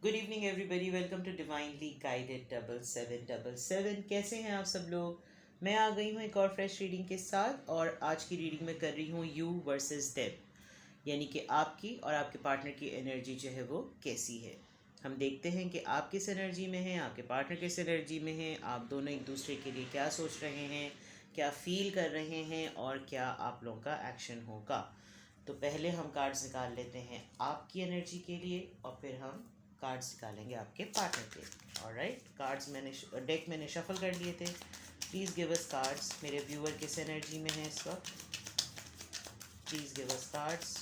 Good evening everybody, welcome to divinely guided 7777। कैसे हैं आप सब लोग। मैं आ गई हूँ एक और फ्रेश रीडिंग के साथ, और आज की रीडिंग में कर रही हूँ यू वर्सेस देम, यानी कि आपकी और आपके पार्टनर की एनर्जी जो है वो कैसी है। हम देखते हैं कि आप किस एनर्जी में हैं, आपके पार्टनर किस एनर्जी में हैं, आप दोनों एक दूसरे के लिए क्या सोच रहे हैं, क्या फील कर रहे हैं, और क्या आप लोगों का एक्शन होगा। तो पहले हम कार्ड्स निकाल लेते हैं आपकी एनर्जी के लिए, और फिर हम कार्ड्स निकालेंगे आपके पार्टनर के। ऑलराइट, कार्ड्स डेक मैंने शफल कर लिए थे। Please give us cards. मेरे व्यूअर किस एनर्जी में है इस वक्त, please give us cards.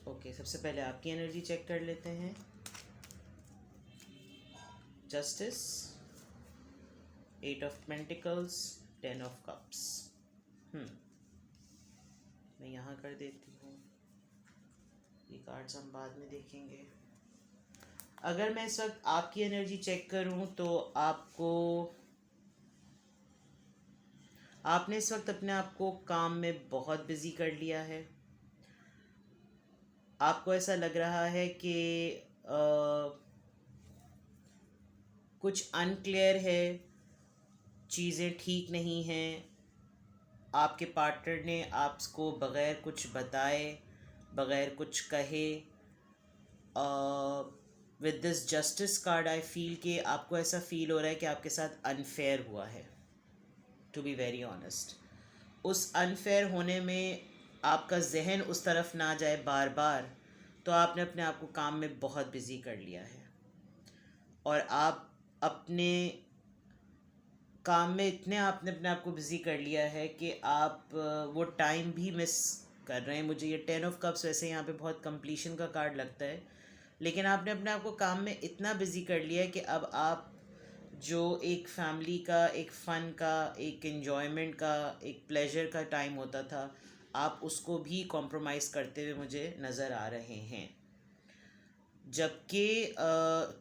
Okay, सबसे पहले आपकी एनर्जी चेक कर लेते हैं। Justice, 8 of pentacles, 10 of cups. मैं यहाँ कर देती हूँ, ये कार्ड्स हम बाद में देखेंगे। अगर मैं इस वक्त आपकी एनर्जी चेक करूँ तो आपने इस वक्त अपने आप को काम में बहुत बिजी कर लिया है। आपको ऐसा लग रहा है कि कुछ अनक्लियर है, चीज़ें ठीक नहीं हैं। आपके पार्टनर ने आपको बग़ैर कुछ बताए, बग़ैर कुछ कहे, with this justice card I feel कि आपको ऐसा फील हो रहा है कि आपके साथ अनफेयर हुआ है। टू बी वेरी ऑनेस्ट, उस अनफेयर होने में आपका जहन उस तरफ ना जाए बार बार, तो आपने अपने आप को काम में बहुत बिजी कर लिया है, और आप अपने काम में इतने आपने अपने आप को बिज़ी कर लिया है कि आप वो टाइम भी मिस कर रहे हैं। मुझे ये 10 ऑफ कप्स वैसे यहाँ पे बहुत कंप्लीशन का कार्ड लगता है, लेकिन आपने अपने आप को काम में इतना बिज़ी कर लिया है कि अब आप जो एक फैमिली का, एक फ़न का, एक इन्जॉयमेंट का, एक प्लेजर का टाइम होता था, आप उसको भी कॉम्प्रोमाइज़ करते हुए मुझे नज़र आ रहे हैं। जबकि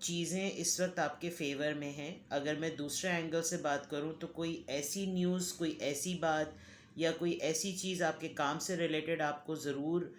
चीज़ें इस वक्त आपके फेवर में हैं। अगर मैं दूसरे एंगल से बात करूं तो कोई ऐसी न्यूज़, कोई ऐसी बात या कोई ऐसी चीज़ आपके काम से रिलेटेड आपको ज़रूर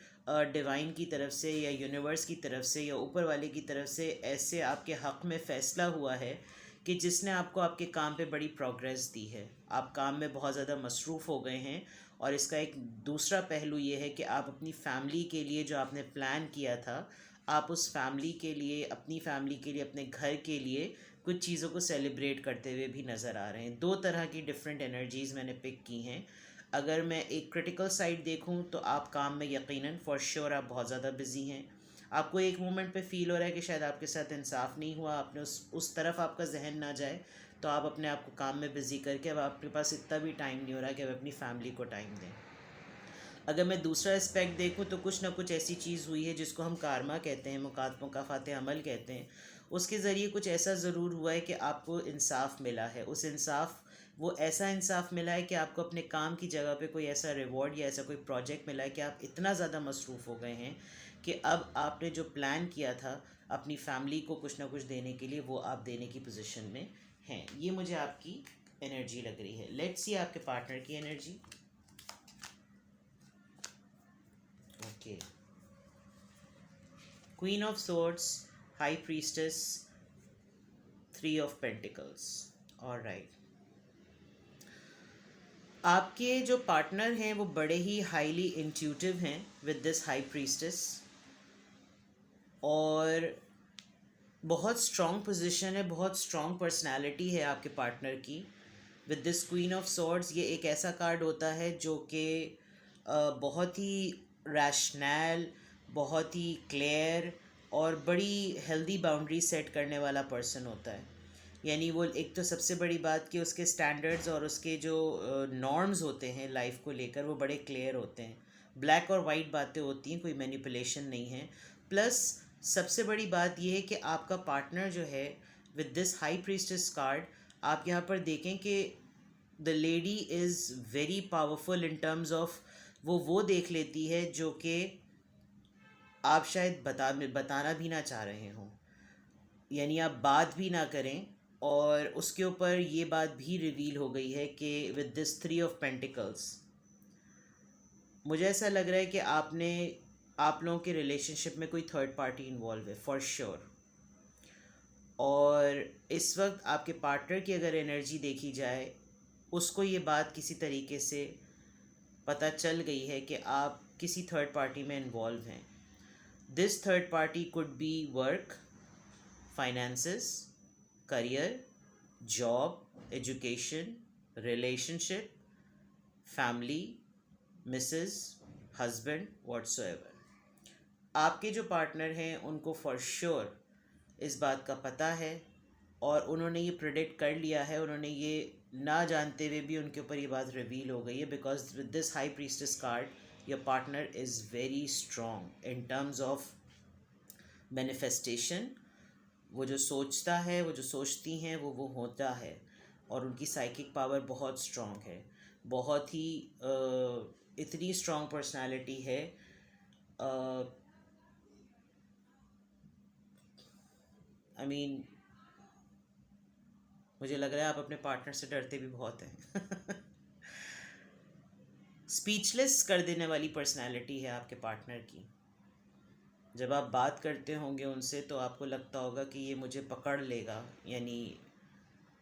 डिवाइन की तरफ से या यूनिवर्स की तरफ से या ऊपर वाले की तरफ से ऐसे आपके हक़ में फ़ैसला हुआ है कि जिसने आपको आपके काम पे बड़ी प्रोग्रेस दी है। आप काम में बहुत ज़्यादा मसरूफ़ हो गए हैं, और इसका एक दूसरा पहलू ये है कि आप अपनी फैमिली के लिए जो आपने प्लान किया था, आप उस फैमिली के लिए, अपनी फैमिली के लिए, अपने घर के लिए कुछ चीज़ों को सेलिब्रेट करते हुए भी नज़र आ रहे हैं। दो तरह की डिफरेंट एनर्जीज़ मैंने पिक की हैं। अगर मैं एक क्रिटिकल साइड देखूं तो आप काम में यकीनन फॉर श्योर आप बहुत ज़्यादा बिजी हैं। आपको एक मोमेंट पे फील हो रहा है कि शायद आपके साथ इंसाफ नहीं हुआ, आपने उस तरफ आपका जहन ना जाए, तो आप अपने आप को काम में बिज़ी करके अब आपके पास इतना भी टाइम नहीं हो रहा कि अब अपनी फैमिली को टाइम दें। अगर मैं दूसरा एस्पेक्ट देखूं तो कुछ ना कुछ ऐसी चीज़ हुई है जिसको हम कारमा कहते हैं, मुकाफ़ात अमल कहते हैं। उसके ज़रिए कुछ ऐसा ज़रूर हुआ है कि आपको इंसाफ मिला है। उस इंसाफ वो ऐसा इंसाफ मिला है कि आपको अपने काम की जगह पे कोई ऐसा रिवॉर्ड या ऐसा कोई प्रोजेक्ट मिला है कि आप इतना ज़्यादा मसरूफ़ हो गए हैं कि अब आपने जो प्लान किया था अपनी फैमिली को कुछ ना कुछ देने के लिए, वो आप देने की पोजीशन में हैं। ये मुझे आपकी एनर्जी लग रही है। लेट्स सी आपके पार्टनर की energy. Okay, queen of swords, high priestess, 3 of pentacles. Alright, आपके जो पार्टनर हैं वो बड़े ही हाईली इंट्यूटिव हैं विद दिस हाई प्रीस्टेस, और बहुत स्ट्रॉन्ग पोजीशन है, बहुत स्ट्रॉन्ग पर्सनालिटी है आपके पार्टनर की। With this queen of swords, ये एक ऐसा कार्ड होता है जो कि बहुत ही रैशनल, बहुत ही क्लियर और बड़ी हेल्दी बाउंड्री सेट करने वाला पर्सन होता है। यानी वो, एक तो सबसे बड़ी बात कि उसके स्टैंडर्ड्स और उसके जो नॉर्म्स होते हैं लाइफ को लेकर, वो बड़े क्लियर होते हैं। ब्लैक और वाइट बातें होती हैं, कोई मैनिपुलेशन नहीं है। प्लस सबसे बड़ी बात यह है कि आपका पार्टनर जो है with this high priestess card आप यहाँ पर देखें कि the lady is very powerful in terms of वो देख लेती है जो कि आप शायद बताना भी ना चाह रहे हों, यानी आप बात भी ना करें, और उसके ऊपर ये बात भी रिवील हो गई है कि with this three of pentacles मुझे ऐसा लग रहा है कि आप लोगों के रिलेशनशिप में कोई थर्ड पार्टी इन्वॉल्व है फॉर श्योर। और इस वक्त आपके पार्टनर की अगर एनर्जी देखी जाए, उसको ये बात किसी तरीके से पता चल गई है कि आप किसी थर्ड पार्टी में इन्वॉल्व हैं। This third party could be work, finances, career, job, education, relationship, family, Mrs, husband, whatsoever. आपके जो पार्टनर हैं उनको फॉर श्योर इस बात का पता है, और उन्होंने ये प्रेडिक्ट कर लिया है, उन्होंने ये ना जानते हुए भी उनके ऊपर ये बात रिवील हो गई है, because with this high priestess card your partner is very strong in terms of manifestation. वो जो सोचता है, वो जो सोचती हैं, वो होता है, और उनकी साइकिक पावर बहुत स्ट्रॉन्ग है, बहुत ही इतनी स्ट्रॉन्ग पर्सनालिटी है। आई मीन मुझे लग रहा है आप अपने पार्टनर से डरते भी बहुत हैं। स्पीचलेस कर देने वाली पर्सनालिटी है आपके पार्टनर की। जब आप बात करते होंगे उनसे तो आपको लगता होगा कि ये मुझे पकड़ लेगा, यानी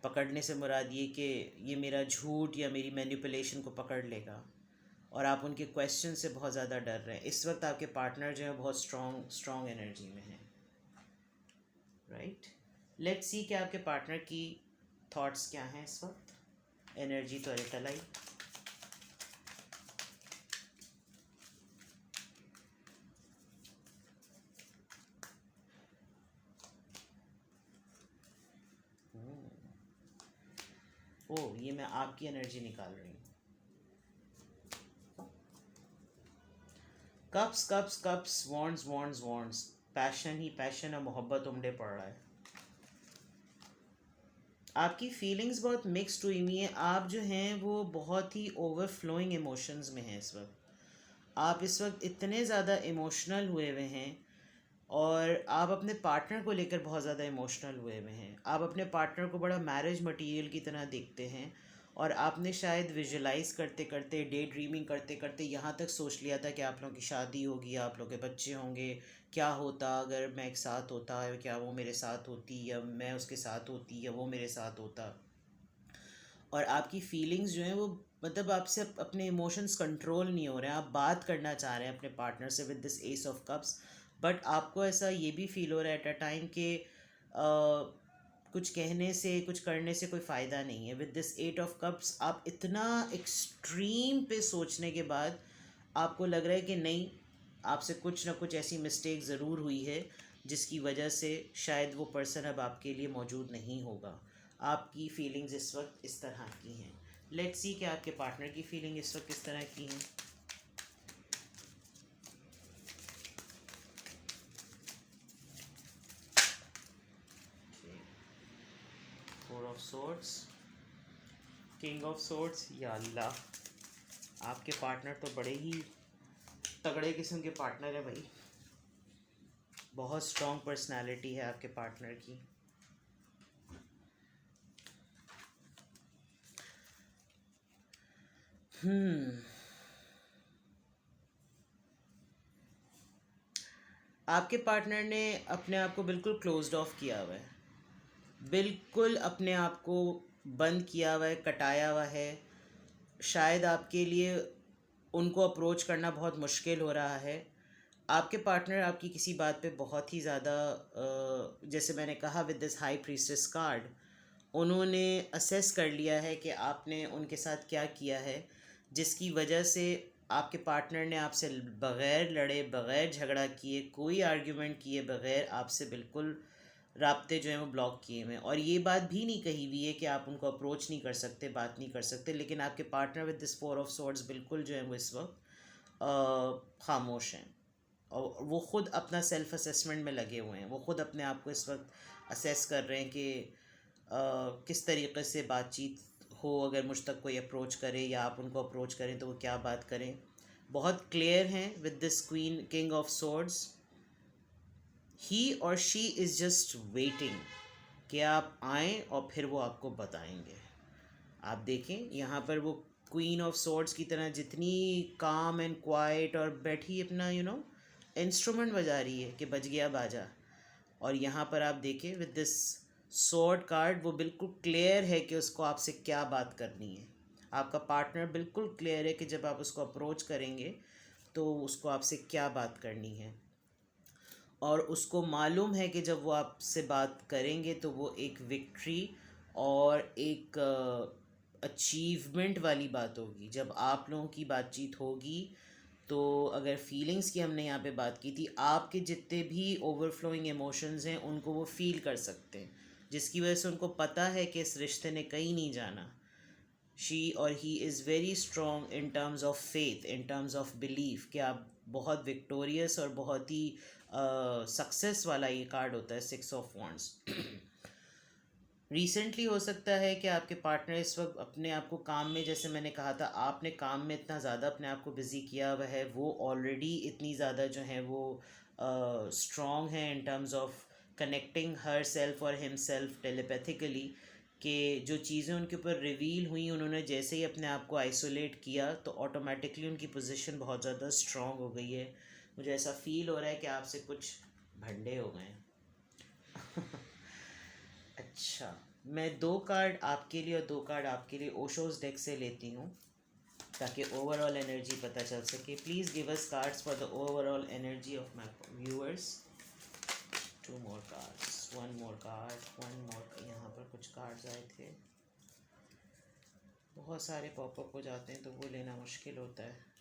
पकड़ने से मुराद ये कि ये मेरा झूठ या मेरी मैनिपुलेशन को पकड़ लेगा, और आप उनके क्वेश्चन से बहुत ज़्यादा डर रहे हैं। इस वक्त आपके पार्टनर जो है बहुत स्ट्रॉन्ग एनर्जी में है, राइट। लेट्स सी कि आपके पार्टनर की थॉट्स क्या हैं इस वक्त। एनर्जी तो अरेटलाई, ओह ये मैं आपकी एनर्जी निकाल रही हूँ। Cups cups cups, wands wands wands, passion ही पैशन और मोहब्बत उमड़े पड़ रहा है। आपकी फीलिंग्स बहुत मिक्स्ड हुई हुई हैं। आप जो हैं वो बहुत ही ओवरफ्लोइंग इमोशंस में हैं इस वक्त। आप इस वक्त इतने ज़्यादा इमोशनल हुए हुए हैं, और आप अपने पार्टनर को लेकर बहुत ज़्यादा इमोशनल हुए हुए हैं। आप अपने पार्टनर को बड़ा मैरिज मटेरियल की तरह देखते हैं, और आपने शायद विजुलाइज करते करते, डे ड्रीमिंग करते करते यहाँ तक सोच लिया था कि आप लोगों की शादी होगी, आप लोगों के बच्चे होंगे, क्या होता अगर मैं एक साथ होता, क्या वो मेरे साथ होती, या मैं उसके साथ होती, या वो मेरे साथ होता। और आपकी फीलिंग्स जो हैं वो, मतलब आपसे अपने इमोशंस कंट्रोल नहीं हो रहे हैं। आप बात करना चाह रहे हैं अपने पार्टनर से with this S of cups, but आपको ऐसा ये भी फील हो रहा है एट अ टाइम कि कुछ कहने से, कुछ करने से कोई फ़ायदा नहीं है। With this eight of cups आप इतना एक्सट्रीम पे सोचने के बाद आपको लग रहा है कि नहीं, आपसे कुछ ना कुछ ऐसी मिस्टेक ज़रूर हुई है जिसकी वजह से शायद वो पर्सन अब आपके लिए मौजूद नहीं होगा। आपकी फीलिंग्स इस वक्त इस तरह की हैं। लेट्स सी कि आपके पार्टनर की फीलिंग इस वक्त किस तरह की हैं। Four of swords, king of swords, या अल्लाह, आपके पार्टनर तो बड़े ही तगड़े किस्म के पार्टनर है भाई। बहुत स्ट्रॉन्ग पर्सनालिटी है आपके पार्टनर की। आपके पार्टनर ने अपने आप को बिल्कुल क्लोज्ड ऑफ किया हुआ है, बिल्कुल अपने आप को बंद किया हुआ है, कटाया हुआ है। शायद आपके लिए उनको अप्रोच करना बहुत मुश्किल हो रहा है। आपके पार्टनर आपकी किसी बात पे बहुत ही ज़्यादा, जैसे मैंने कहा with this high priestess card, उन्होंने असेस कर लिया है कि आपने उनके साथ क्या किया है, जिसकी वजह से आपके पार्टनर ने आपसे बग़ैर लड़े, बग़ैर झगड़ा किए, कोई आर्ग्यूमेंट किए बग़ैर आपसे बिल्कुल राब्ते जो हैं वो ब्लॉक किए हुए हैं। और ये बात भी नहीं कही हुई है कि आप उनको अप्रोच नहीं कर सकते, बात नहीं कर सकते, लेकिन आपके partner with this four of swords बिल्कुल जो है वो इस वक्त खामोश हैं, और वो ख़ुद अपना सेल्फ असेसमेंट में लगे हुए हैं। वो ख़ुद अपने आप को इस वक्त असेस कर रहे हैं कि किस तरीके से बातचीत हो, अगर मुझ तक कोई अप्रोच करे या आप उनको अप्रोच करें तो वो क्या बात करें। बहुत क्लियर हैं with this queen king of swords. He और शी इज़ जस्ट वेटिंग कि आप आएँ और फिर वो आपको बताएंगे। आप देखें यहाँ पर वो क्वीन ऑफ सोर्ड्स की तरह जितनी काम एंड क्वाइट और बैठी अपना इंस्ट्रूमेंट बजा रही है कि बज गया बाजा। और यहाँ पर आप देखें विद दिस स्वॉर्ड कार्ड वो बिल्कुल क्लियर है कि उसको आपसे क्या बात करनी है। आपका पार्टनर बिल्कुल क्लियर है कि जब आप उसको अप्रोच करेंगे तो उसको आपसे क्या बात करनी है। और उसको मालूम है कि जब वो आपसे बात करेंगे तो वो एक विक्ट्री और एक अचीवमेंट वाली बात होगी। जब आप लोगों की बातचीत होगी तो अगर फीलिंग्स की हमने यहाँ पे बात की थी, आपके जितने भी ओवरफ्लोइंग इमोशंस हैं उनको वो फील कर सकते हैं, जिसकी वजह से उनको पता है कि इस रिश्ते ने कहीं नहीं जाना। शी और he is very strong in terms of faith, in terms of belief कि आप बहुत विक्टोरियस और बहुत ही सक्सेस वाला ये कार्ड होता है 6 ऑफ वॉन्ड्स। रिसेंटली हो सकता है कि आपके पार्टनर इस वक्त अपने आप को काम में, जैसे मैंने कहा था, आपने काम में इतना ज़्यादा अपने आप को बिज़ी किया हुआ है, वो ऑलरेडी इतनी ज़्यादा जो है वो स्ट्रॉन्ग है in terms of connecting her self और हिम सेल्फ टेलीपैथिकली, कि जो चीज़ें उनके ऊपर रिवील हुई उन्होंने जैसे ही अपने आप को आइसोलेट किया तो ऑटोमेटिकली उनकी पोजीशन बहुत ज़्यादा स्ट्रॉन्ग हो गई है। मुझे ऐसा फील हो रहा है कि आपसे कुछ भंडे हो गए हैं। अच्छा, मैं 2 कार्ड आपके लिए और 2 कार्ड आपके लिए ओशोज डेक से लेती हूँ ताकि ओवरऑल एनर्जी पता चल सके। Please give us cards for the overall energy of my viewers. 2 more cards, 1 more card, 1 मोर। यहाँ पर कुछ कार्ड्स आए थे, बहुत सारे पॉपअप हो जाते हैं तो वो लेना मुश्किल होता है।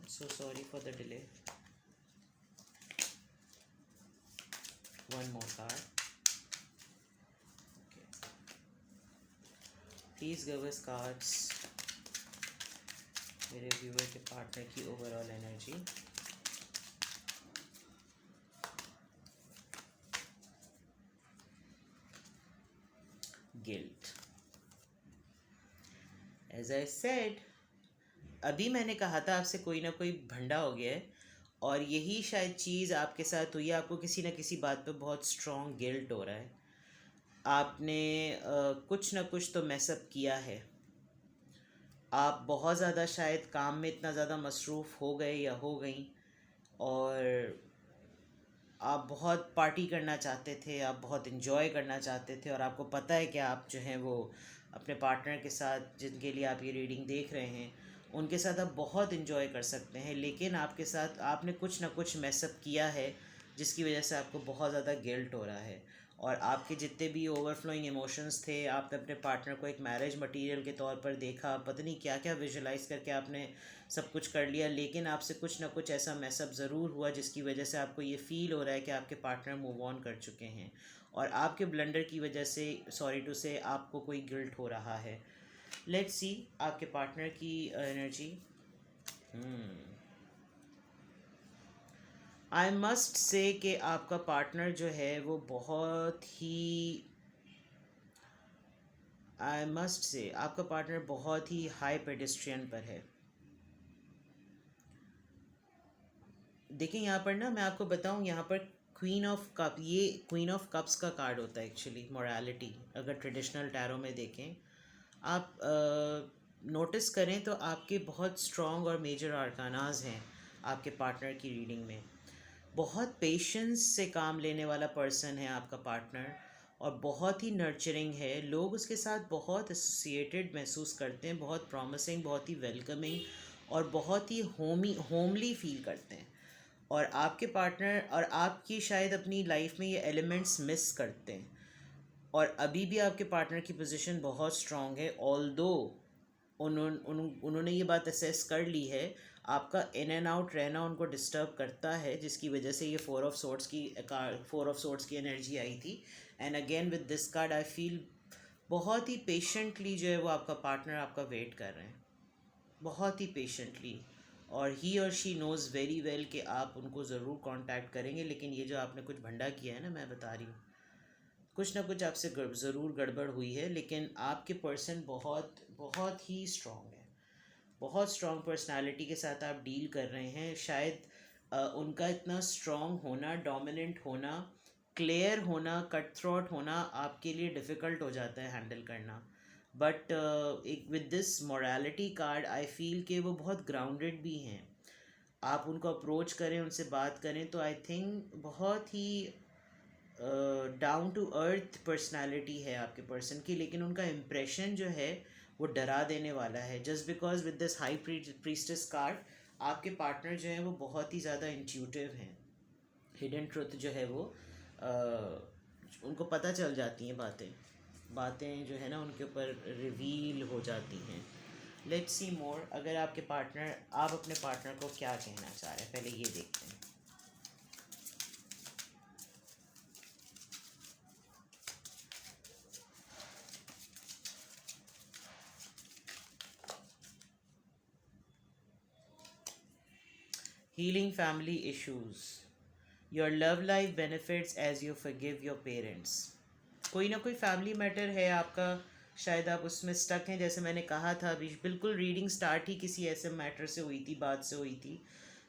So sorry for the delay. 1 more card. Please give us cards मेरे व्यूअर के पार्टनर की overall energy. Guilt. As I said, अभी मैंने कहा था आपसे कोई ना कोई भंडा हो गया है और यही शायद चीज़ आपके साथ हुई है। आपको किसी न किसी बात पे बहुत स्ट्रॉन्ग गिल्ट हो रहा है। आपने कुछ ना कुछ तो मैसअप किया है। आप बहुत ज़्यादा शायद काम में इतना ज़्यादा मसरूफ़ हो गए या हो गई, और आप बहुत पार्टी करना चाहते थे, आप बहुत इन्जॉय करना चाहते थे, और आपको पता है कि आप जो हैं वो अपने पार्टनर के साथ, जिनके लिए आप ये रीडिंग देख रहे हैं, उनके साथ आप बहुत इन्जॉय कर सकते हैं। लेकिन आपके साथ आपने कुछ ना कुछ मैसअप किया है जिसकी वजह से आपको बहुत ज़्यादा गिल्ट हो रहा है। और आपके जितने भी ओवरफ्लोइंग इमोशंस थे, आपने अपने पार्टनर को एक मैरिज मटेरियल के तौर पर देखा, पता नहीं क्या क्या विजुलाइज करके आपने सब कुछ कर लिया, लेकिन आपसे कुछ ना कुछ ऐसा मैसअप ज़रूर हुआ जिसकी वजह से आपको ये फ़ील हो रहा है कि आपके पार्टनर मूव ऑन कर चुके हैं और आपके ब्लंडर की वजह से, सॉरी टू से, आपको कोई गिल्ट हो रहा है। लेट्स सी आपके पार्टनर की एनर्जी। आई मस्ट से कि आपका पार्टनर जो है वो बहुत ही, आई मस्ट से आपका पार्टनर बहुत ही हाई पेडेस्ट्रियन पर है। देखिए यहाँ पर ना, मैं आपको बताऊँ, यहाँ पर क्वीन ऑफ कप, ये क्वीन ऑफ कप्स का कार्ड होता है एक्चुअली, मोरालिटी। अगर ट्रेडिशनल टैरो में देखें आप, नोटिस करें तो आपके बहुत स्ट्रॉन्ग और मेजर आर्कानाज हैं आपके पार्टनर की रीडिंग में। बहुत पेशेंस से काम लेने वाला पर्सन है आपका पार्टनर, और बहुत ही नर्चरिंग है। लोग उसके साथ बहुत एसोसिएटेड महसूस करते हैं, बहुत प्रॉमिसिंग, बहुत ही वेलकमिंग, और बहुत ही होमली फील करते हैं। और आपके पार्टनर और आपकी शायद अपनी लाइफ में ये एलिमेंट्स मिस करते हैं। और अभी भी आपके पार्टनर की पोजीशन बहुत स्ट्रांग है, ऑल्दो उन्होंने ये बात असेस कर ली है, आपका इन एंड आउट रहना उनको डिस्टर्ब करता है, जिसकी वजह से ये 4 ऑफ सोर्ट्स की एनर्जी आई थी। And again with this card I feel बहुत ही पेशेंटली जो है वो आपका पार्टनर आपका वेट कर रहे हैं, बहुत ही पेशेंटली। और ही और शी नोज़ वेरी वेल कि आप उनको ज़रूर कांटेक्ट करेंगे, लेकिन ये जो आपने कुछ भंडा किया है ना, मैं बता रही हूँ कुछ ना कुछ आपसे ज़रूर गड़बड़ हुई है। लेकिन आपके पर्सन बहुत बहुत ही स्ट्रॉन्ग है, बहुत स्ट्रॉन्ग पर्सनालिटी के साथ आप डील कर रहे हैं। शायद उनका इतना स्ट्रॉन्ग होना, डोमिनेंट होना, क्लियर होना, कट थ्रोट होना आपके लिए डिफ़िकल्ट हो जाता है हैंडल करना। बट एक with this morality card I feel कि वो बहुत ग्राउंडेड भी हैं। आप उनको अप्रोच करें, उनसे बात करें तो आई थिंक बहुत ही डाउन टू अर्थ पर्सनालिटी है आपके पर्सन की, लेकिन उनका इम्प्रेशन जो है वो डरा देने वाला है। Just because with this high priestess card आपके पार्टनर जो हैं वो बहुत ही ज़्यादा इंट्यूटिव हैं। हिडन ट्रुथ जो है वो उनको पता चल जाती हैं, बातें बातें जो है ना उनके ऊपर रिवील हो जाती हैं। लेट्स सी मोर। अगर आपके पार्टनर, आप अपने पार्टनर को क्या कहना चाह रहे हैं, पहले ये देखते हैं। Healing family issues. Your love life benefits as you forgive your parents. कोई ना कोई फैमिली मैटर है आपका, शायद आप उसमें स्टक हैं। जैसे मैंने कहा था अभी, बिल्कुल रीडिंग स्टार्ट ही किसी ऐसे मैटर से हुई थी, बात से हुई थी।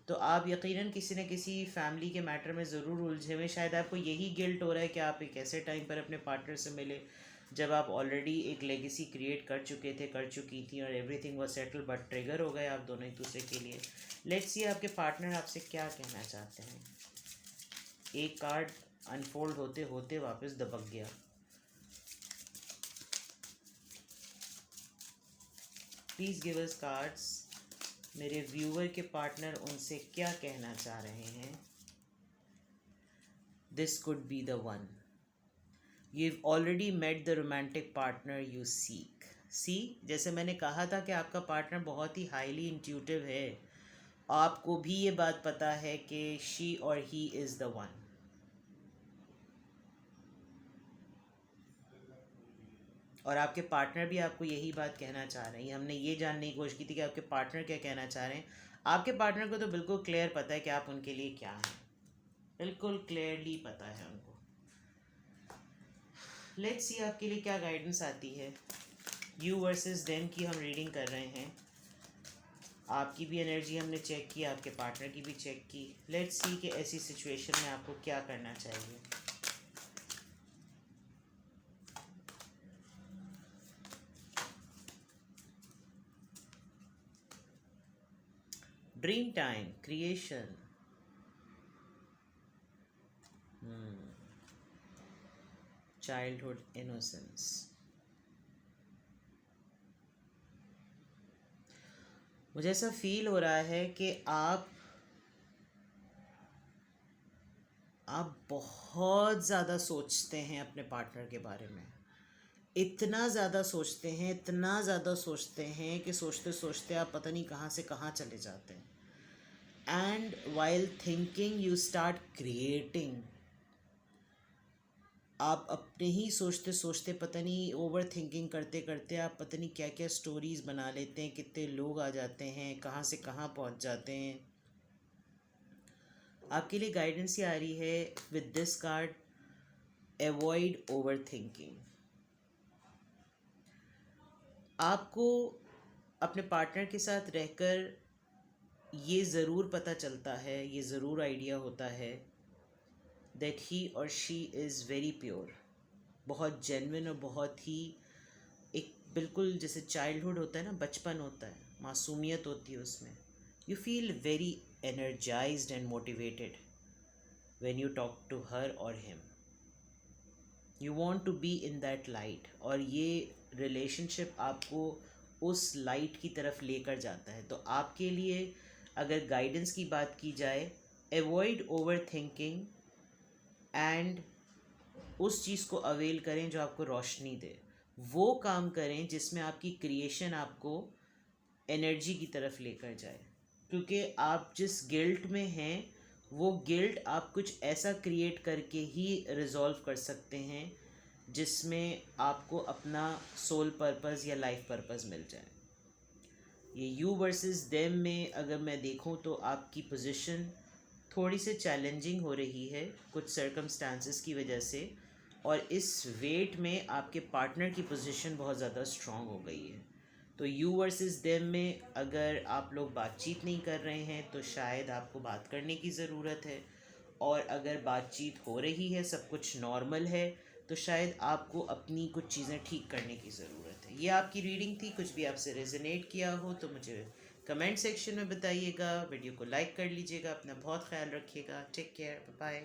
तो आप यकीनन किसी न किसी फैमिली के मैटर में ज़रूर उलझे हुए। शायद आपको यही गिल्ट हो रहा है कि आप एक ऐसे टाइम पर अपने पार्टनर से मिले जब आप ऑलरेडी एक लेगेसी क्रिएट कर चुके थे, कर चुकी थी, और everything was settle, but trigger हो गए आप दोनों एक दूसरे के लिए। लेट्स सी आपके पार्टनर आपसे क्या कहना चाहते हैं। एक कार्ड अनफोल्ड होते होते वापस दबक गया। Please give us cards. मेरे व्यूअर के पार्टनर उनसे क्या कहना चाह रहे हैं। This could be the one. You've already met the romantic partner you seek. सी, जैसे मैंने कहा था कि आपका पार्टनर बहुत ही हाईली इंट्यूटिव है। आपको भी ये बात पता है कि शी और ही इज़ द वन। और आपके पार्टनर भी आपको यही बात कहना चाह रहे हैं। हमने ये जानने की कोशिश की थी कि आपके पार्टनर क्या कहना चाह रहे हैं। आपके पार्टनर को तो बिल्कुल क्लियर पता है कि आप उनके लिए क्या हैं, बिल्कुल क्लियरली पता है उनको। लेट्स सी आपके लिए क्या गाइडेंस आती है। यू वर्सेस देम की हम रीडिंग कर रहे हैं। आपकी भी एनर्जी हमने चेक की, आपके पार्टनर की भी चेक की। लेट्स सी कि ऐसी सिचुएशन में आपको क्या करना चाहिए। Dream time, creation, childhood innocence. मुझे ऐसा फील हो रहा है कि आप बहुत ज़्यादा सोचते हैं अपने पार्टनर के बारे में। इतना ज़्यादा सोचते हैं, इतना ज़्यादा सोचते हैं कि सोचते सोचते आप पता नहीं कहाँ से कहाँ चले जाते हैं। And while thinking you start creating. आप अपने ही सोचते सोचते, पता नहीं ओवर थिंकिंग करते करते आप पता नहीं क्या क्या स्टोरीज़ बना लेते हैं, कितने लोग आ जाते हैं, कहाँ से कहाँ पहुँच जाते हैं। आपके लिए गाइडेंस ये आ रही है with this card, avoid over thinking. आपको अपने पार्टनर के साथ रहकर ये ज़रूर पता चलता है, ये ज़रूर आइडिया होता है दैट ही और शी इज़ वेरी प्योर, बहुत जेन्युइन और बहुत ही एक बिल्कुल जैसे चाइल्डहुड होता है ना, बचपन होता है, मासूमियत होती है उसमें। You feel very energized and motivated when you talk to her or him. You want to be in that light, और ये रिलेशनशिप आपको उस लाइट की तरफ लेकर जाता है। तो आपके लिए अगर गाइडेंस की बात की जाए, अवॉइड ओवर थिंकिंग एंड उस चीज़ को अवेल करें जो आपको रोशनी दे। वो काम करें जिसमें आपकी क्रिएशन आपको एनर्जी की तरफ लेकर जाए। क्योंकि आप जिस गिल्ट में हैं वो गिल्ट आप कुछ ऐसा क्रिएट करके ही रिजॉल्व कर सकते हैं जिसमें आपको अपना सोल पर्पस या लाइफ पर्पस मिल जाए। ये यू वर्सेस देम में अगर मैं देखूं तो आपकी पोजीशन थोड़ी सी चैलेंजिंग हो रही है कुछ सर्कमस्टांसेस की वजह से, और इस वेट में आपके पार्टनर की पोजीशन बहुत ज़्यादा स्ट्रांग हो गई है। तो यू वर्सेस देम में अगर आप लोग बातचीत नहीं कर रहे हैं तो शायद आपको बात करने की ज़रूरत है, और अगर बातचीत हो रही है, सब कुछ नॉर्मल है, तो शायद आपको अपनी कुछ चीज़ें ठीक करने की ज़रूरत है। ये आपकी रीडिंग थी। कुछ भी आपसे रेजोनेट किया हो तो मुझे कमेंट सेक्शन में बताइएगा। वीडियो को लाइक कर लीजिएगा। अपना बहुत ख्याल रखिएगा। Take care. बाय।